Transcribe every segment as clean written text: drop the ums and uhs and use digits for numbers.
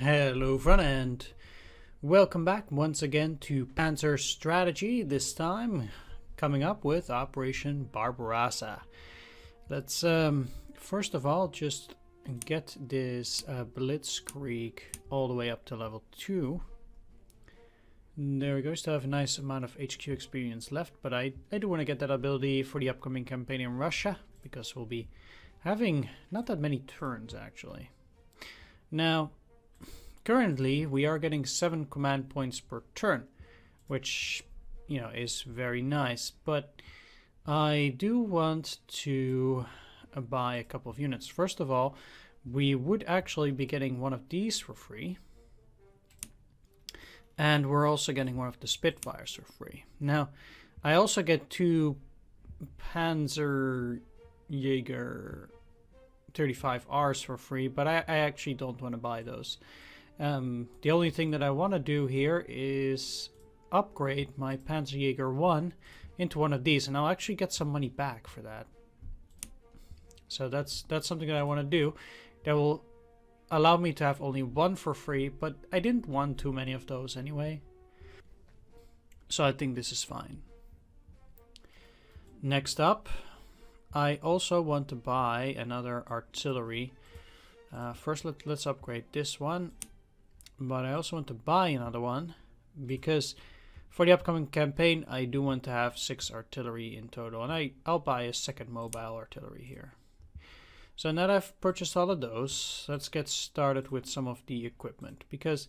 Hello friend, and welcome back once again to Panzer Strategy, this time coming up with Operation Barbarossa. Let's first of all just get this Blitzkrieg all the way up to level 2. There we go, still have a nice amount of HQ experience left, but I do want to get that ability for the upcoming campaign in Russia, because we'll be having not that many turns actually. Now, currently, we are getting 7 command points per turn, which, you know, is very nice. But I do want to buy a couple of units. First of all, we would actually be getting one of these for free. And we're also getting one of the Spitfires for free. Now, I also get 2 Panzer Jaeger 35Rs for free, but I actually don't want to buy those. The only thing that I want to do here is upgrade my Panzer Jaeger 1 into one of these, and I'll actually get some money back for that. So that's something that I want to do. That will allow me to have only one for free, but I didn't want too many of those anyway. So I think this is fine. Next up, I also want to buy another artillery. First, let's upgrade this one. But I also want to buy another one, because for the upcoming campaign, I do want to have 6 artillery in total. And I'll buy a second mobile artillery here. So now that I've purchased all of those, let's get started with some of the equipment, because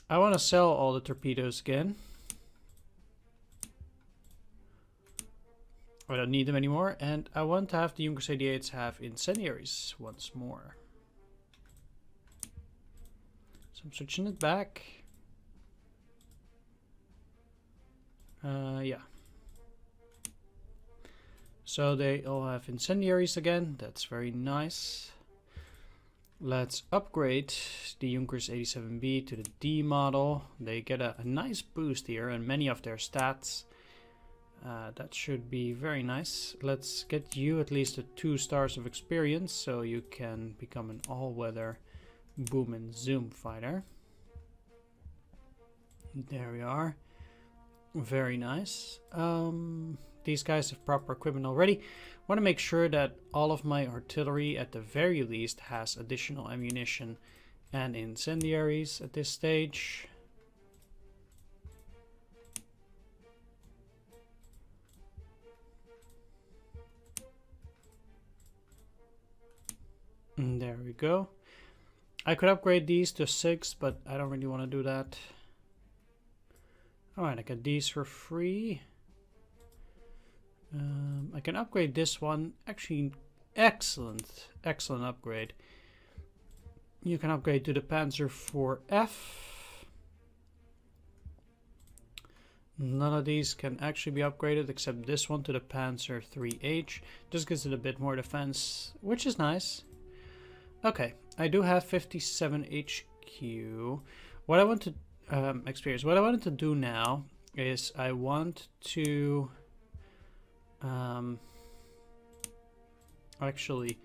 I want to sell all the torpedoes again. I don't need them anymore, and I want to have the Junkers 88s have incendiaries once more. So I'm switching it back. Yeah. So they all have incendiaries again. That's very nice. Let's upgrade the Junkers 87B to the D model. They get a nice boost here and many of their stats. That should be very nice. Let's get you at least 2 stars of experience, so you can become an all-weather boom and zoom fighter. There we are. Very nice. These guys have proper equipment already. Want to make sure that all of my artillery at the very least has additional ammunition and incendiaries at this stage. And there we go. I could upgrade these to 6, but I don't really want to do that. Alright, I got these for free. I can upgrade this one. Actually, excellent upgrade. You can upgrade to the Panzer 4F. None of these can actually be upgraded except this one to the Panzer 3H. Just gives it a bit more defense, which is nice. Okay, I do have 57 HQ. What I want to experience, what I wanted to do now is I want to actually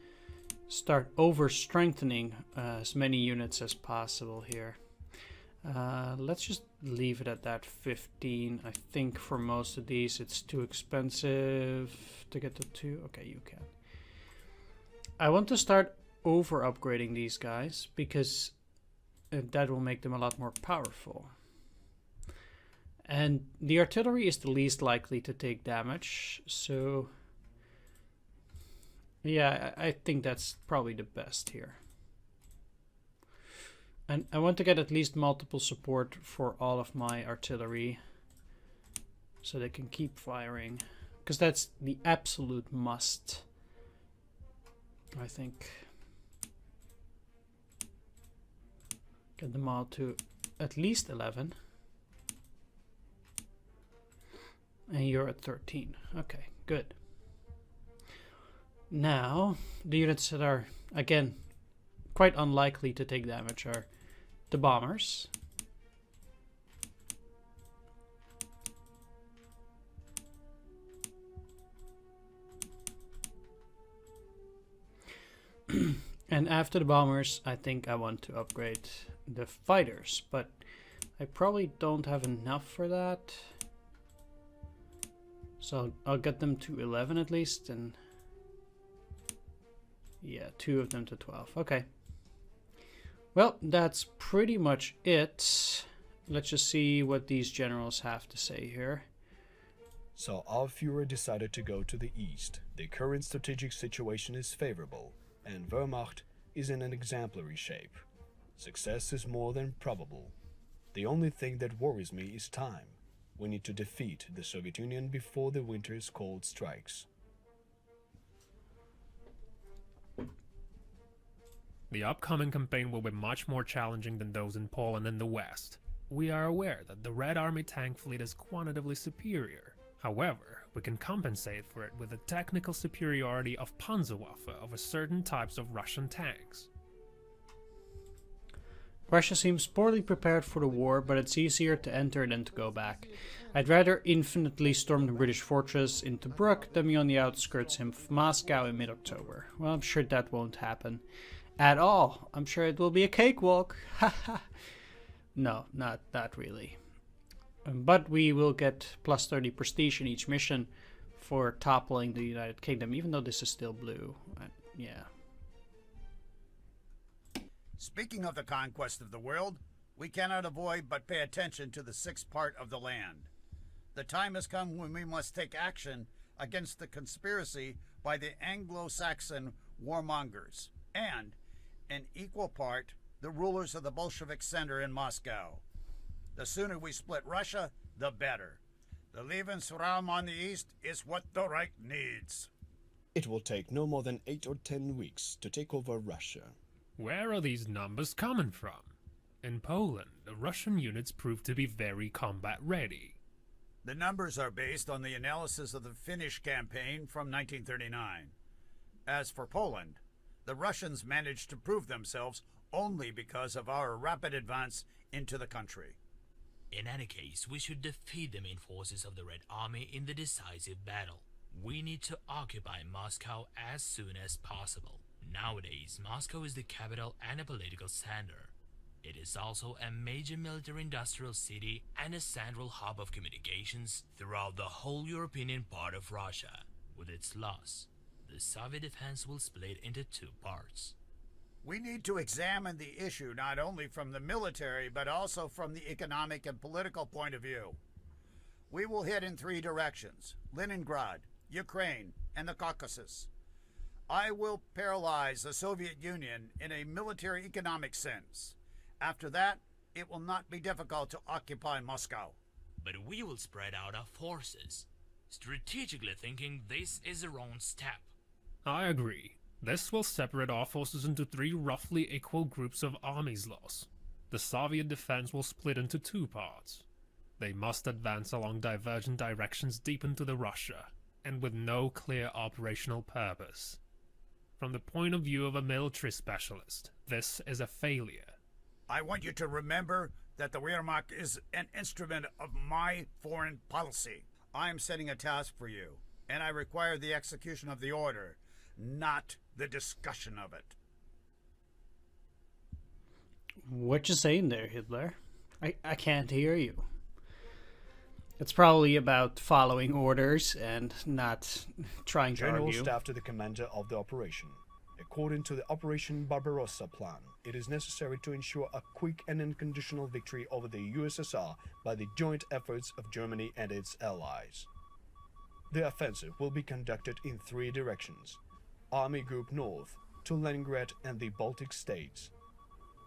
start over strengthening as many units as possible here. Let's just leave it at that 15. I think for most of these it's too expensive to get to 2. Okay, you can. I want to start over upgrading these guys, because that will make them a lot more powerful. And the artillery is the least likely to take damage, so yeah, I think that's probably the best here. And I want to get at least multiple support for all of my artillery, so they can keep firing, because that's the absolute must, I think. Get them all to at least 11. And you're at 13. Okay, good. Now, the units that are, again, quite unlikely to take damage are the bombers. And after the bombers, I think I want to upgrade the fighters, but I probably don't have enough for that. So I'll get them to 11 at least, and yeah, 2 of them to 12. Okay. Well, that's pretty much it. Let's just see what these generals have to say here. So our Führer decided to go to the east. The current strategic situation is favorable, and Wehrmacht is in an exemplary shape. Success is more than probable. The only thing that worries me is time. We need to defeat the Soviet Union before the winter's cold strikes. The upcoming campaign will be much more challenging than those in Poland and the West. We are aware that the Red Army tank fleet is quantitatively superior. However, we can compensate for it with the technical superiority of Panzerwaffe over certain types of Russian tanks. Russia seems poorly prepared for the war, but it's easier to enter than to go back. I'd rather infinitely storm the British fortress in Tobruk than be on the outskirts of Moscow in mid-October. Well, I'm sure that won't happen at all. I'm sure it will be a cakewalk. No, not really. But we will get plus 30 prestige in each mission for toppling the United Kingdom, even though this is still blue. Yeah. Speaking of the conquest of the world, we cannot avoid but pay attention to the sixth part of the land. The time has come when we must take action against the conspiracy by the Anglo-Saxon warmongers and, in equal part, the rulers of the Bolshevik center in Moscow. The sooner we split Russia, the better. The Lebensraum on the east is what the Reich needs. It will take no more than 8 or 10 weeks to take over Russia. Where are these numbers coming from? In Poland, the Russian units proved to be very combat ready. The numbers are based on the analysis of the Finnish campaign from 1939. As for Poland, the Russians managed to prove themselves only because of our rapid advance into the country. In any case, we should defeat the main forces of the Red Army in the decisive battle. We need to occupy Moscow as soon as possible. Nowadays, Moscow is the capital and a political center. It is also a major military-industrial city and a central hub of communications throughout the whole European part of Russia. With its loss, the Soviet defense will split into 2 parts. We need to examine the issue not only from the military, but also from the economic and political point of view. We will hit in 3 directions: Leningrad, Ukraine, and the Caucasus. I will paralyze the Soviet Union in a military-economic sense. After that, it will not be difficult to occupy Moscow. But we will spread out our forces. Strategically thinking, this is the wrong step. I agree. This will separate our forces into 3 roughly equal groups of armies loss. The Soviet defense will split into 2 parts. They must advance along divergent directions deep into the Russia, and with no clear operational purpose. From the point of view of a military specialist, this is a failure. I want you to remember that the Wehrmacht is an instrument of my foreign policy. I am setting a task for you, and I require the execution of the order, not the discussion of it. What you saying there, Hitler? I can't hear you. It's probably about following orders and not trying to General argue. Staff to the commander of the operation. According to the Operation Barbarossa plan, it is necessary to ensure a quick and unconditional victory over the USSR by the joint efforts of Germany and its allies. The offensive will be conducted in 3 directions: Army Group North to Leningrad and the Baltic states,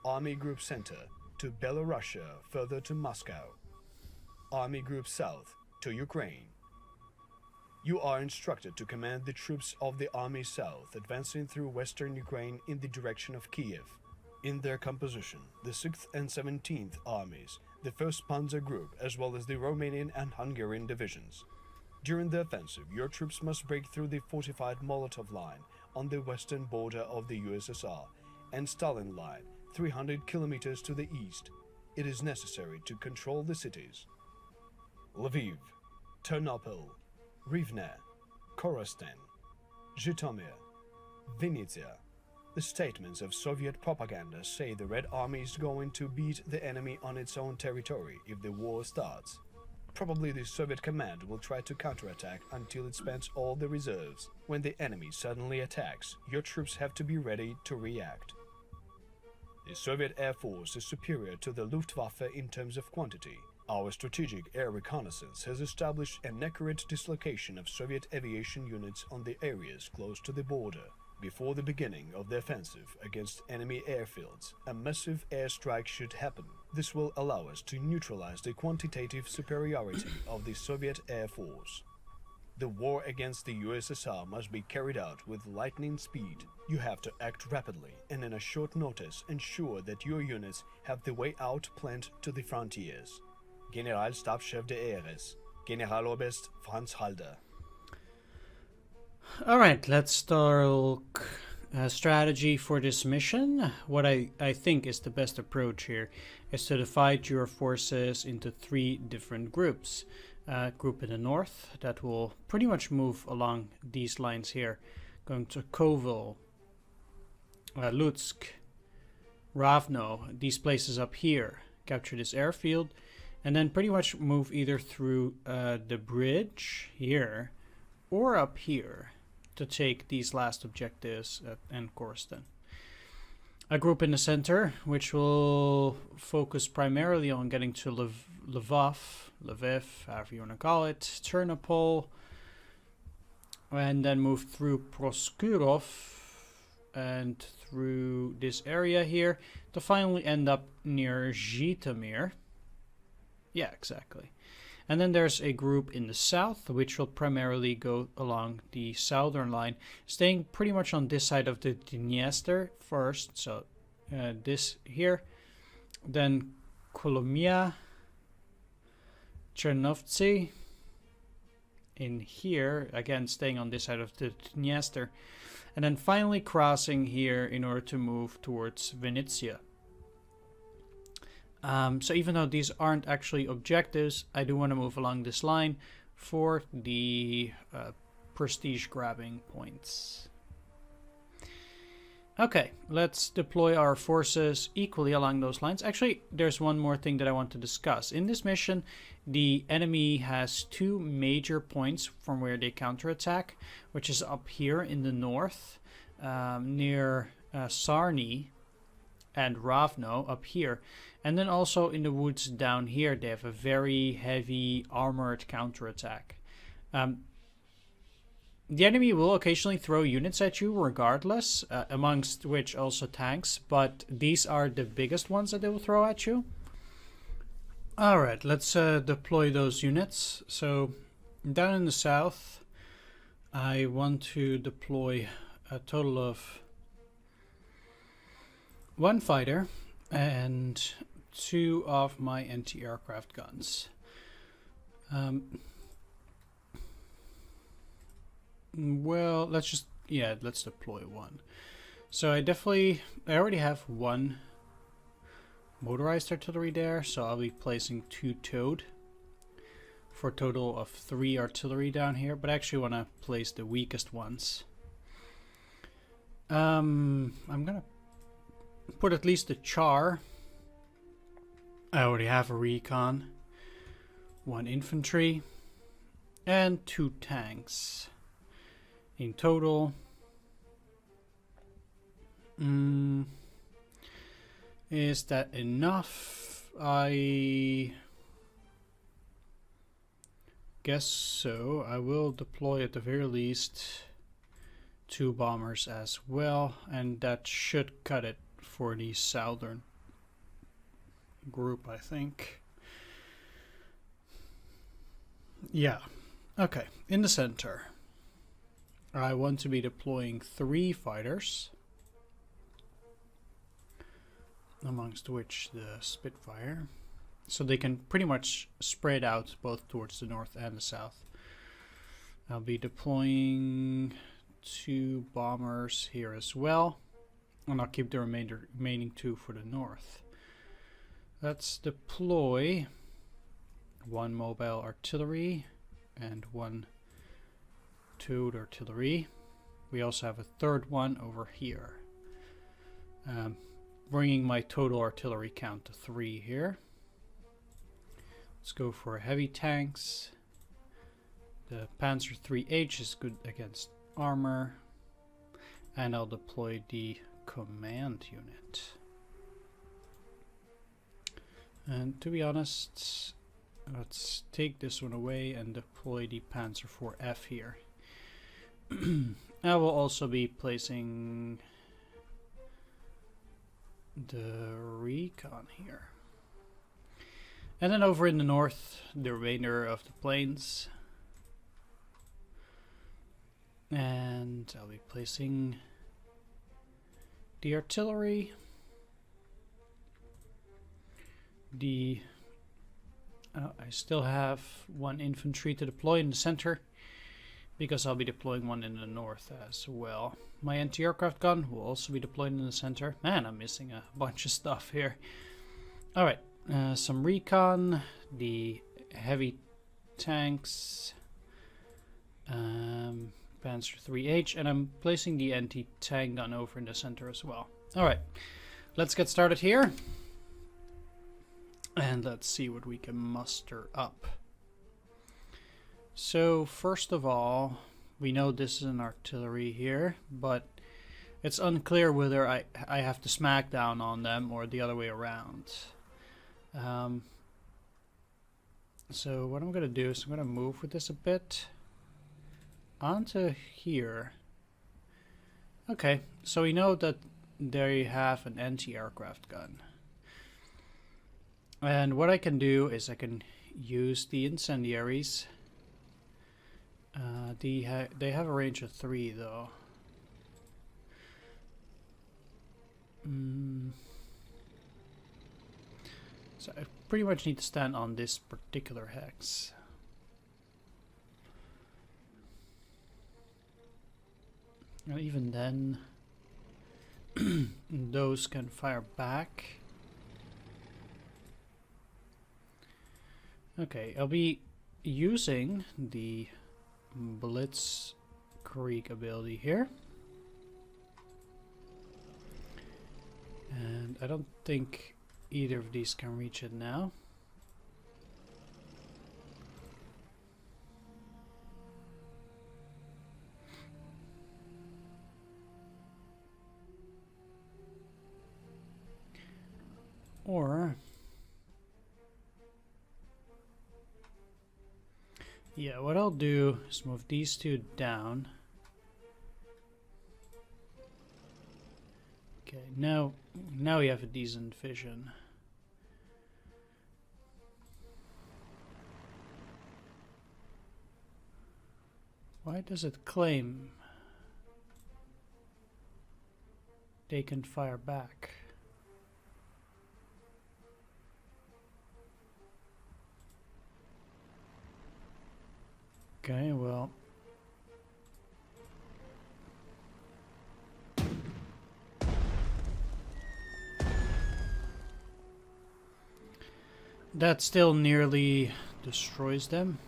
Army Group Center to Belarusia further to Moscow, Army Group South to Ukraine. You are instructed to command the troops of the Army South advancing through western Ukraine in the direction of Kiev. In their composition, the 6th and 17th Armies, the 1st Panzer Group, as well as the Romanian and Hungarian divisions. During the offensive, your troops must break through the fortified Molotov line on the western border of the USSR and Stalin Line 300 kilometers to the east. It is necessary to control the cities: Lviv, Ternopil, Rivne, Korostan, Zhytomyr, Vinnytsia, The statements of Soviet propaganda say the Red Army is going to beat the enemy on its own territory if the war starts. Probably the Soviet command will try to counterattack until it spends all the reserves. When the enemy suddenly attacks, your troops have to be ready to react. The Soviet Air Force is superior to the Luftwaffe in terms of quantity. Our strategic air reconnaissance has established an accurate dislocation of Soviet aviation units on the areas close to the border. Before the beginning of the offensive against enemy airfields, a massive airstrike should happen. This will allow us to neutralize the quantitative superiority of the Soviet Air Force. The war against the USSR must be carried out with lightning speed. You have to act rapidly and in a short notice ensure that your units have the way out planned to the frontiers. Generalstabschef der RS, Generaloberst Franz Halder. Alright, let's talk strategy for this mission. What I think is the best approach here is to divide your forces into 3 different groups. Group in the north that will pretty much move along these lines here, going to Kovel, Lutsk, Ravno, these places up here, capture this airfield, and then pretty much move either through the bridge here or up here to take these last objectives and Korston. A group in the center, which will focus primarily on getting to Lviv, however you want to call it, Ternopil, and then move through Proskurov and through this area here to finally end up near Zhytomyr. Yeah, exactly. And then there's a group in the south, which will primarily go along the southern line, staying pretty much on this side of the Dniester first. So this here, then Kolomia, Chernovtsi, in here, again staying on this side of the Dniester, and then finally crossing here in order to move towards Vinnytsia. So even though these aren't actually objectives, I do want to move along this line for the prestige grabbing points. Okay, let's deploy our forces equally along those lines. Actually, there's one more thing that I want to discuss. In this mission, the enemy has 2 major points from where they counterattack, which is up here in the north, near Sarny and Ravno up here. And then also in the woods down here, they have a very heavy armored counterattack. The enemy will occasionally throw units at you regardless, amongst which also tanks, but these are the biggest ones that they will throw at you. Alright, let's deploy those units. So down in the south, I want to deploy a total of 1 fighter and 2 of my anti-aircraft guns. Well, let's deploy 1. So I already have 1 motorized artillery there, so I'll be placing 2 towed for a total of 3 artillery down here, but I actually want to place the weakest ones. I'm gonna put at least a char. I already have a recon, 1 infantry, and 2 tanks. In total, is that enough? I guess so. I will deploy at the very least 2 bombers as well, and that should cut it for the southern group, I think. Yeah. Okay, in the center, I want to be deploying 3 fighters, amongst which the Spitfire, so they can pretty much spread out both towards the north and the south. I'll be deploying 2 bombers here as well, and I'll keep the remaining 2 for the north. Let's deploy 1 mobile artillery and 1 towed artillery. We also have a 3rd one over here. bringing my total artillery count to 3 here. Let's go for heavy tanks. The Panzer IIIH is good against armor. And I'll deploy the command unit. And to be honest, let's take this one away and deploy the Panzer IVF here. I will also be placing the Recon here. And then over in the north, the remainder of the planes. And I'll be placing the artillery, I still have 1 infantry to deploy in the center, because I'll be deploying one in the north as well. My anti-aircraft gun will also be deployed in the center. Man, I'm missing a bunch of stuff here. Alright, some recon, the heavy tanks, Panzer IIIH, and I'm placing the anti-tank gun over in the center as well. Alright, let's get started here. And let's see what we can muster up. So first of all, we know this is an artillery here, but it's unclear whether I have to smack down on them or the other way around. So what I'm going to do is I'm going to move with this a bit onto here. Okay, so we know that they have an anti-aircraft gun. And what I can do is I can use the incendiaries. They have a range of 3 though. So I pretty much need to stand on this particular hex. And even then, those can fire back. Okay, I'll be using the Blitzkrieg ability here. And I don't think either of these can reach it now. Or yeah, what I'll do is move these 2 down. Okay, now we have a decent vision. Why does it claim they can fire back? Okay, well, that still nearly destroys them.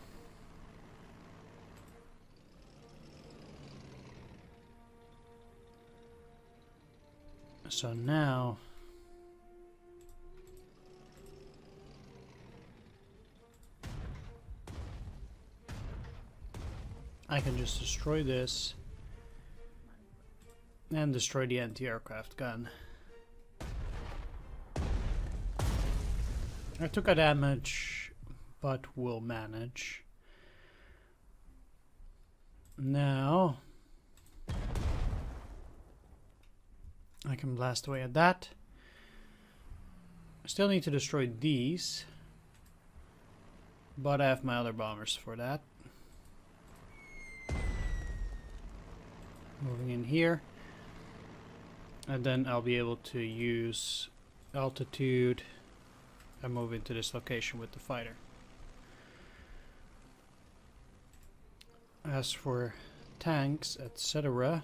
So now I can just destroy this and destroy the anti-aircraft gun. I took a damage, but will manage. Now I can blast away at that. I still need to destroy these, but I have my other bombers for that. Moving in here, and then I'll be able to use altitude and move into this location with the fighter. As for tanks, etc.,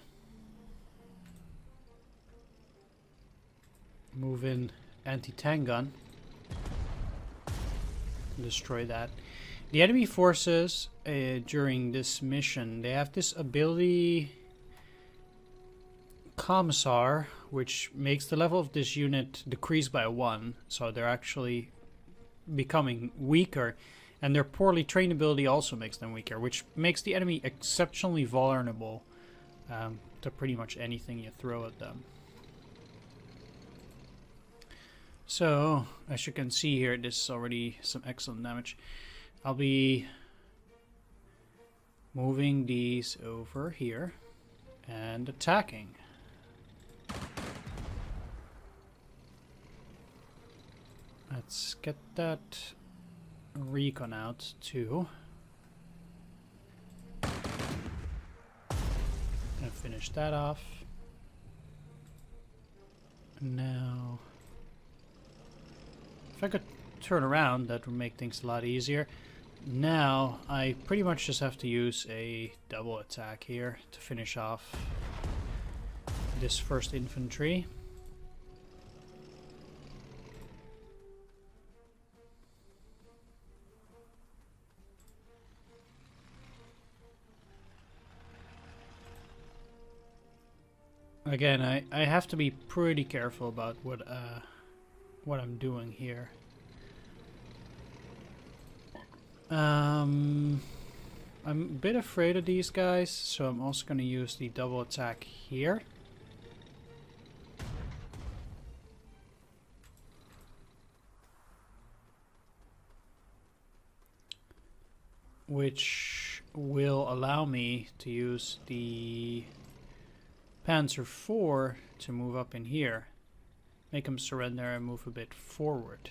move in anti-tank gun, destroy that. The enemy forces during this mission, they have this ability Commissar, which makes the level of this unit decrease by 1, so they're actually becoming weaker, and their poorly trained ability also makes them weaker, which makes the enemy exceptionally vulnerable to pretty much anything you throw at them. So, as you can see here, this is already some excellent damage. I'll be moving these over here and attacking. Let's get that recon out too. And finish that off. Now, if I could turn around, that would make things a lot easier. Now, I pretty much just have to use a double attack here to finish off this first infantry. Again, I have to be pretty careful about what I'm doing here. I'm a bit afraid of these guys, so I'm also going to use the double attack here. Which will allow me to use the Panzer IV to move up in here. Make him surrender and move a bit forward.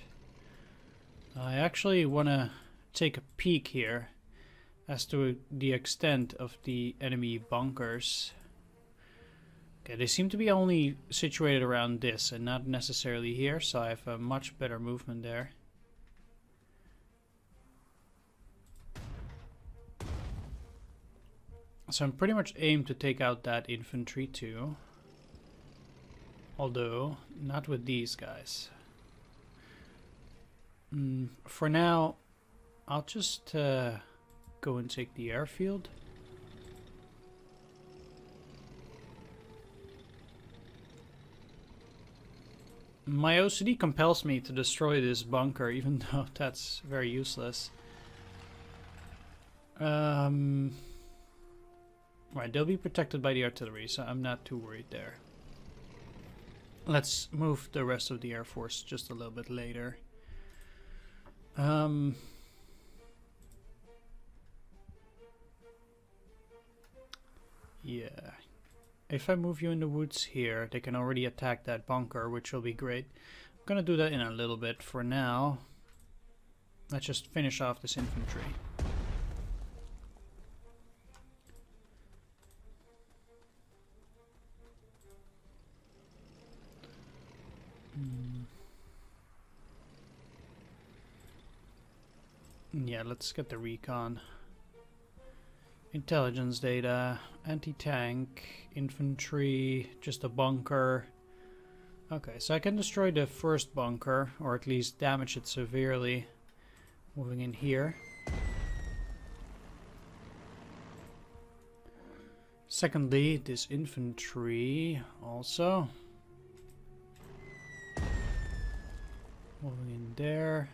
I actually want to take a peek here as to the extent of the enemy bunkers. Okay, they seem to be only situated around this and not necessarily here, so I have a much better movement there. So I'm pretty much aimed to take out that infantry too. Although, not with these guys. For now, I'll just go and take the airfield. My OCD compels me to destroy this bunker, even though that's very useless. Right, they'll be protected by the artillery, so I'm not too worried there. Let's move the rest of the Air Force just a little bit later. Yeah. If I move you in the woods here, they can already attack that bunker, which will be great. I'm gonna do that in a little bit. For now, let's just finish off this infantry. Yeah, let's get the recon. Intelligence data, anti-tank, infantry, just a bunker. Okay, so I can destroy the first bunker, or at least damage it severely. Moving in here. Secondly, this infantry also. Moving in there.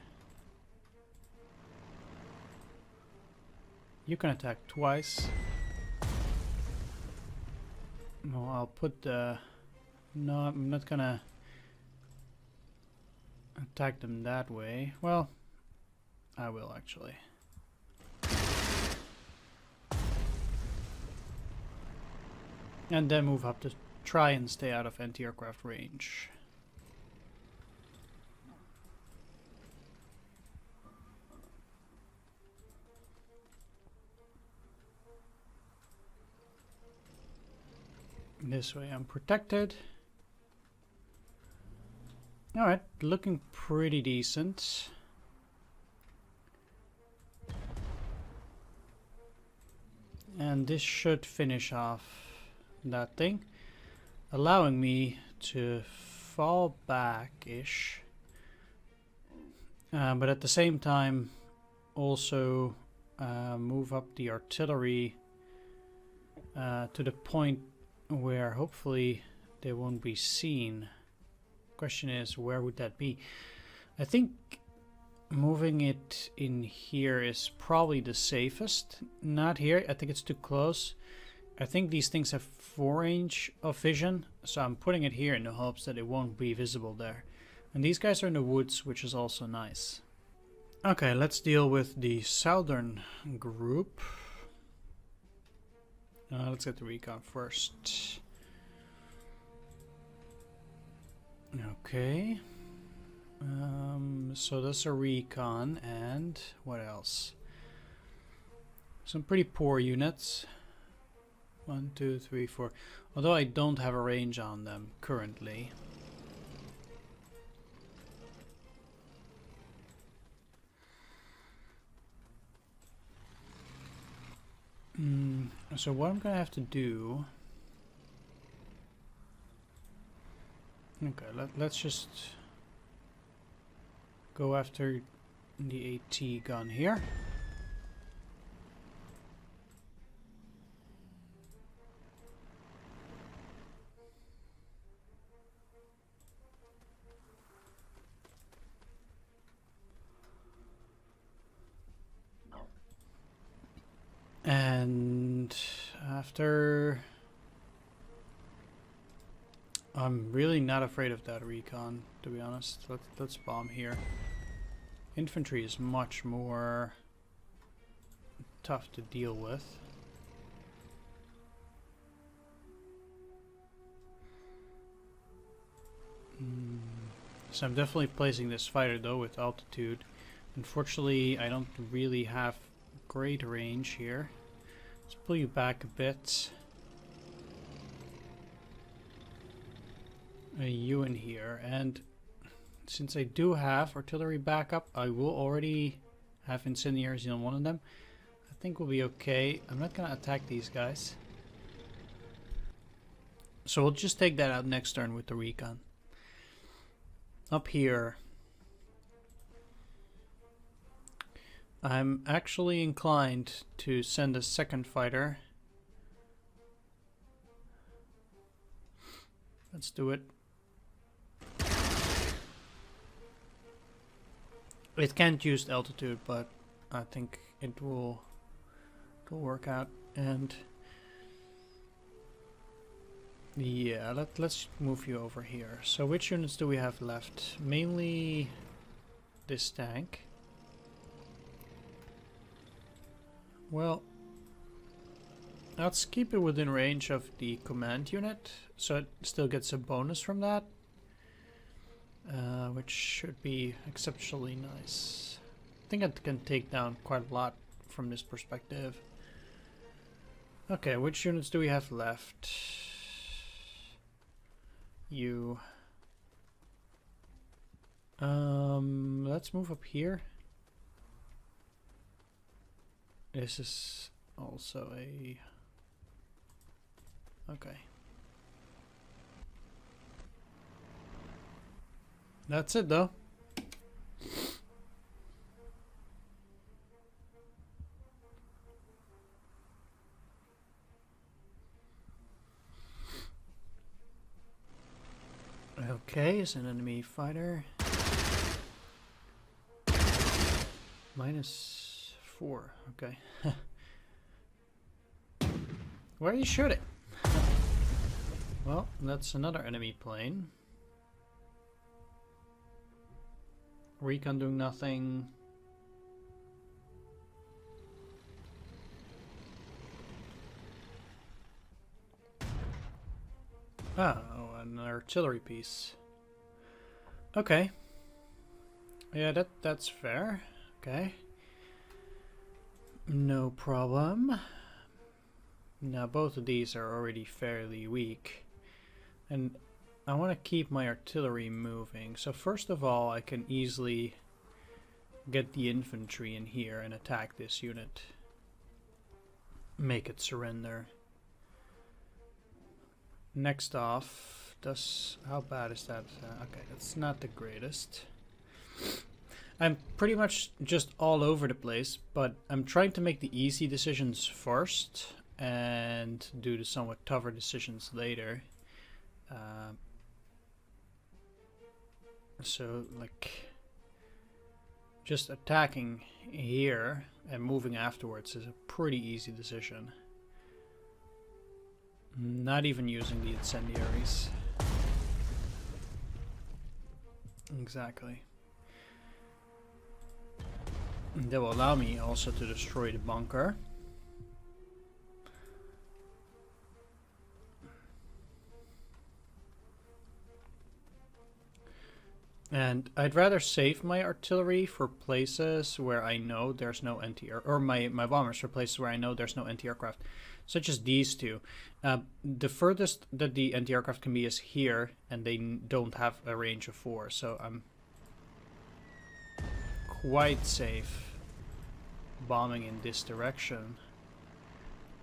You can attack twice. No, I'll put the... No, I'm not gonna attack them that way. Well, I will actually. And then move up to try and stay out of anti-aircraft range. This way I'm protected. Alright, looking pretty decent. And this should finish off that thing, allowing me to fall back-ish. But at the same time, also move up the artillery to the point where hopefully they won't be seen. Question is, where would that be? I think moving it in here is probably the safest. Not here, I think it's too close. I think these things have 4 range of vision, so I'm putting it here in the hopes that it won't be visible there. And these guys are in the woods, which is also nice. Okay, let's deal with the southern group. Let's get the recon first. Okay. So that's a recon, and what else? Some pretty poor units. 1, 2, 3, 4. Although I don't have a range on them currently. So what I'm gonna have to do... Okay, let's just go after the AT gun here. And after... I'm really not afraid of that recon, to be honest. Let's bomb here. Infantry is much more tough to deal with. So I'm definitely placing this fighter though with altitude. Unfortunately, I don't really have great range here. Let's pull you back a bit. You in here, and since I do have artillery backup, I will already have incendiaries on one of them. I think we'll be okay. I'm not gonna attack these guys, so we'll just take that out next turn with the recon. Up here, I'm actually inclined to send a second fighter. Let's do it. It can't use altitude, but I think it will work out. And yeah, let's move you over here. So which units do we have left? Mainly this tank. Well, let's keep it within range of the command unit, so it still gets a bonus from that. Which should be exceptionally nice. I think it can take down quite a lot from this perspective. Okay, which units do we have left? You. Let's move up here. This is also a... Okay. That's it though. Okay, it's an enemy fighter. -4, okay. Where are you shooting? Well, that's another enemy plane. Recon doing nothing. Oh, an artillery piece. Okay. Yeah, that's fair. Okay. No problem. Now both of these are already fairly weak. And I want to keep my artillery moving. So first of all, I can easily get the infantry in here and attack this unit. Make it surrender. Next off, how bad is that? Okay, that's not the greatest. I'm pretty much just all over the place, but I'm trying to make the easy decisions first and do the somewhat tougher decisions later. So, like, just attacking here and moving afterwards is a pretty easy decision. Not even using the incendiaries. Exactly. That will allow me also to destroy the bunker. And I'd rather save my artillery for places where I know there's no anti-air, or my bombers for places where I know there's no anti-aircraft, such as these two. The furthest that the anti-aircraft can be is here, and they don't have a range of 4, so I'm quite safe bombing in this direction,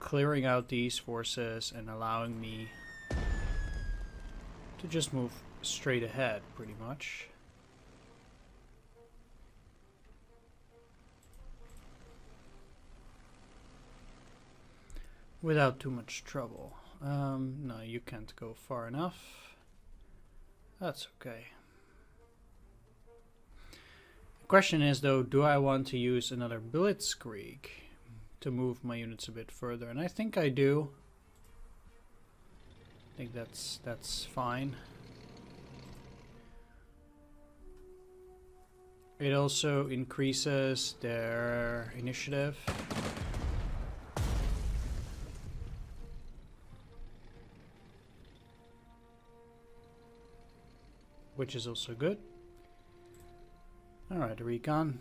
clearing out these forces and allowing me to just move straight ahead, pretty much. Without too much trouble. No, you can't go far enough. That's okay. The question is, though, do I want to use another blitzkrieg to move my units a bit further? And I think I do. I think that's fine. It also increases their initiative. Which is also good. Alright, recon.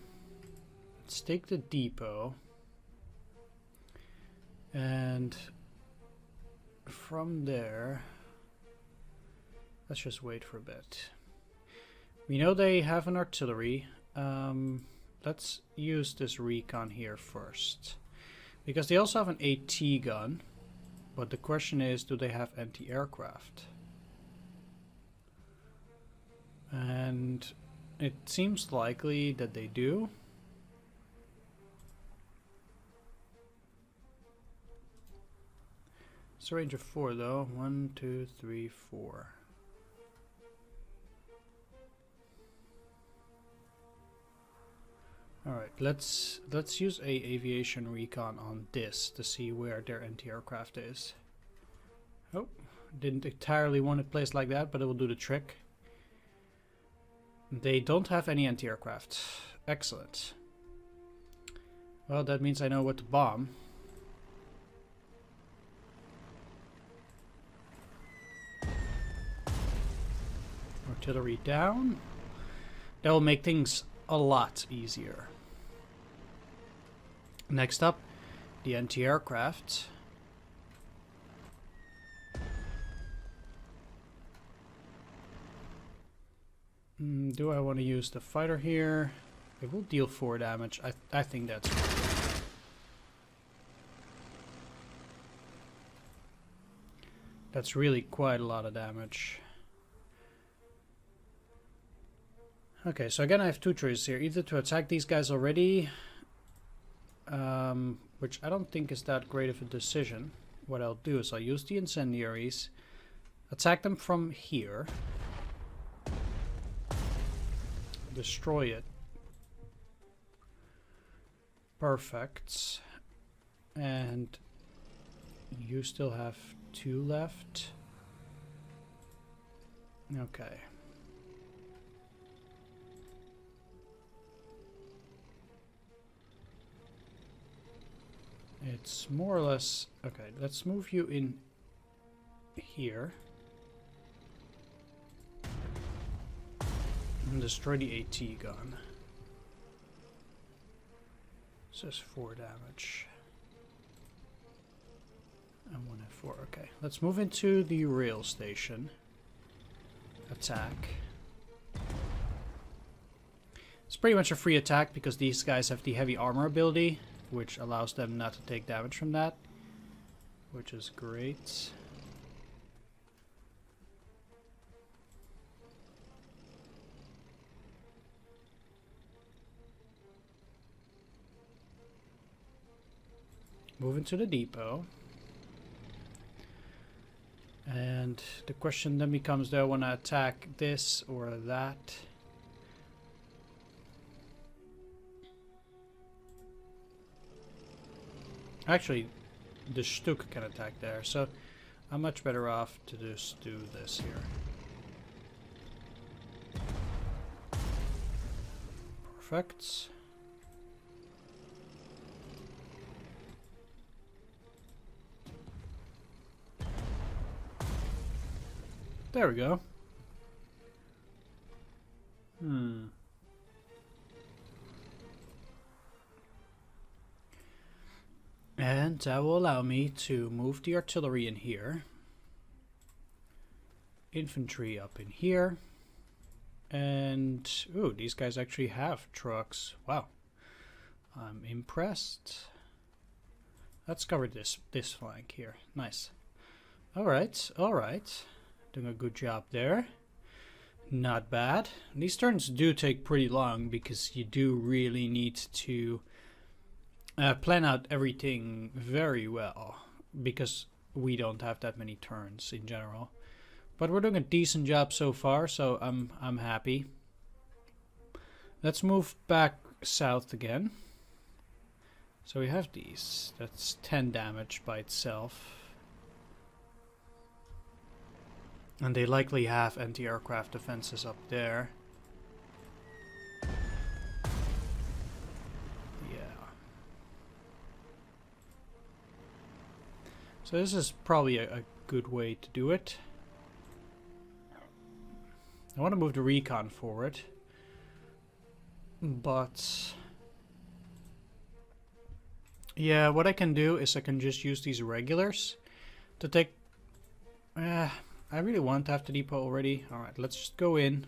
Let's take the depot. And from there, let's just wait for a bit. We know they have an artillery. Let's use this recon here first. Because they also have an AT gun. But the question is, do they have anti-aircraft? And it seems likely that they do. It's a range of 4 though. 1, 2, 3, 4. Alright, let's use a aviation recon on this to see where their anti-aircraft is. Oh, didn't entirely want it placed like that, but it will do the trick. They don't have any anti-aircraft. Excellent. Well, that means I know what to bomb. Artillery down. That will make things a lot easier. Next up, the anti-aircraft. Do I want to use the fighter here? It will deal 4 damage. I think that's good. That's really quite a lot of damage. Okay, so again I have 2 choices here. Either to attack these guys already, which I don't think is that great of a decision. What I'll do is I'll use the incendiaries, attack them from here, destroy it. Perfect. And you still have 2 left. Okay. It's more or less... Okay, let's move you in here. And destroy the AT gun. This is 4 damage. And 1 F4. Okay, let's move into the rail station. Attack. It's pretty much a free attack because these guys have the heavy armor ability, which allows them not to take damage from that, which is great. Move into the depot. And the question then becomes, do I want to attack this or that? Actually, the Stuk can attack there, so I'm much better off to just do this here. Perfect. There we go. And that will allow me to move the artillery in here. Infantry up in here. And, ooh, these guys actually have trucks. Wow. I'm impressed. Let's cover this flank here. Nice. Alright, alright. Doing a good job there. Not bad. These turns do take pretty long because you do really need to plan out everything very well, because we don't have that many turns in general. But we're doing a decent job so far, so I'm happy. Let's move back south again. So we have these. That's 10 damage by itself. And they likely have anti-aircraft defenses up there. So this is probably a good way to do it. I want to move the recon forward, but yeah, what I can do is I can just use these regulars to take... I really want to have the depot already. Alright, let's just go in.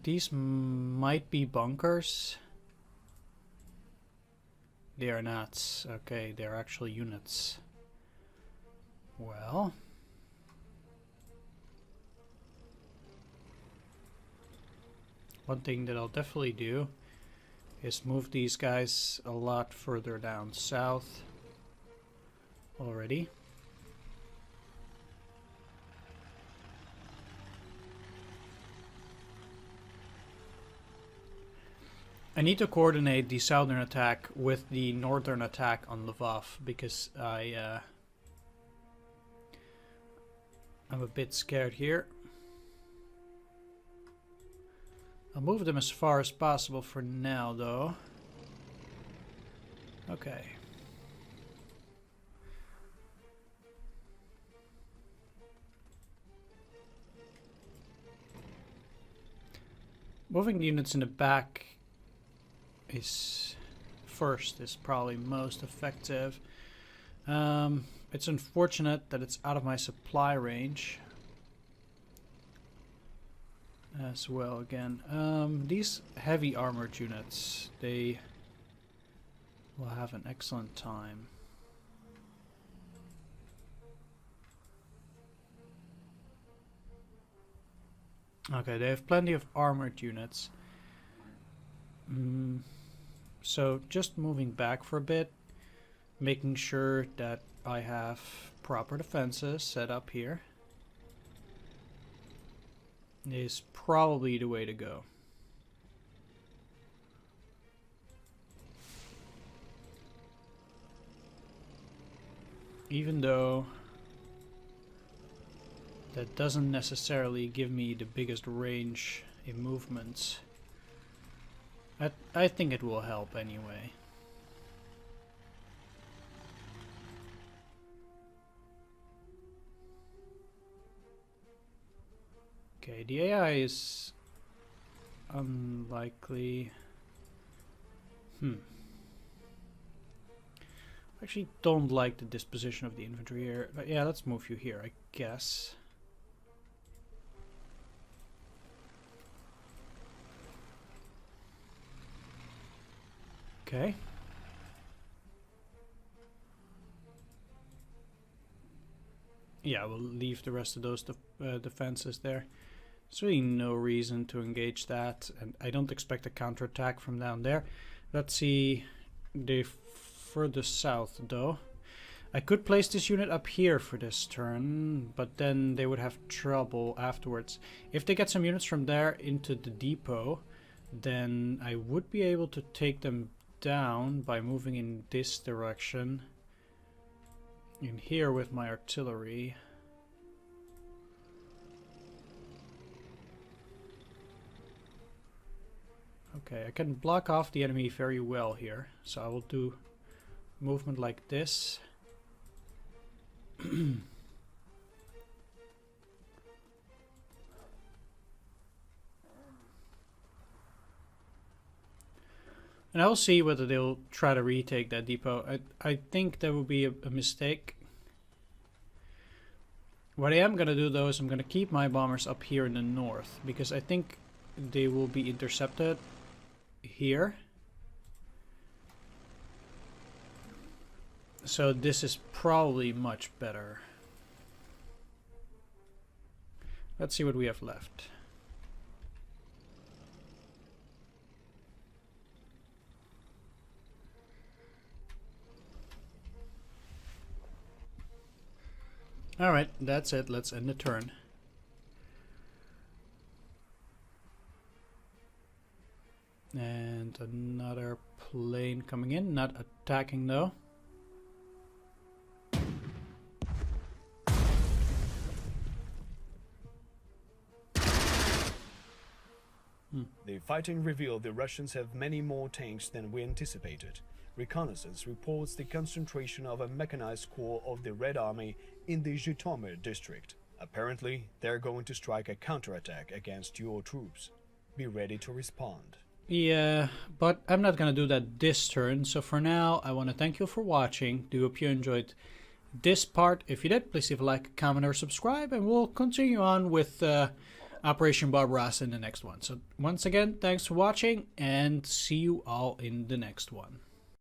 These might be bunkers. They are not. Okay, they're actually units. Well. One thing that I'll definitely do is move these guys a lot further down south already. I need to coordinate the southern attack with the northern attack on Lvov because I'm a bit scared here. I'll move them as far as possible for now, though. Okay. Moving the units in the back is probably most effective. It's unfortunate that it's out of my supply range as well again. These heavy armored units, they will have an excellent time. Okay, they have plenty of armored units. So just moving back for a bit, making sure that I have proper defenses set up here is probably the way to go. Even though that doesn't necessarily give me the biggest range in movements, I think it will help anyway. Okay, the AI is unlikely. I actually don't like the disposition of the infantry here. But yeah, let's move you here, I guess. Okay. Yeah, we'll leave the rest of those defenses there. There's really no reason to engage that, and I don't expect a counterattack from down there. Let's see the further south, though. I could place this unit up here for this turn, but then they would have trouble afterwards. If they get some units from there into the depot, then I would be able to take them down by moving in this direction. In here with my artillery. Okay, I can block off the enemy very well here, so I will do movement like this. And I will see whether they'll try to retake that depot. I think that would be a mistake. What I am going to do though is I'm going to keep my bombers up here in the north, because I think they will be intercepted here. So this is probably much better. Let's see what we have left. Alright, that's it. Let's end the turn. And another plane coming in, not attacking though. The fighting revealed the Russians have many more tanks than we anticipated. Reconnaissance reports the concentration of a mechanized corps of the Red Army in the Zhytomyr district. Apparently, they're going to strike a counterattack against your troops. Be ready to respond. Yeah, but I'm not gonna do that this turn, so for now I want to thank you for watching. Do hope you enjoyed this part. If you did, please leave a like, comment, or subscribe, and we'll continue on with Operation Barbarossa in the next one. So once again, thanks for watching, and see you all in the next one.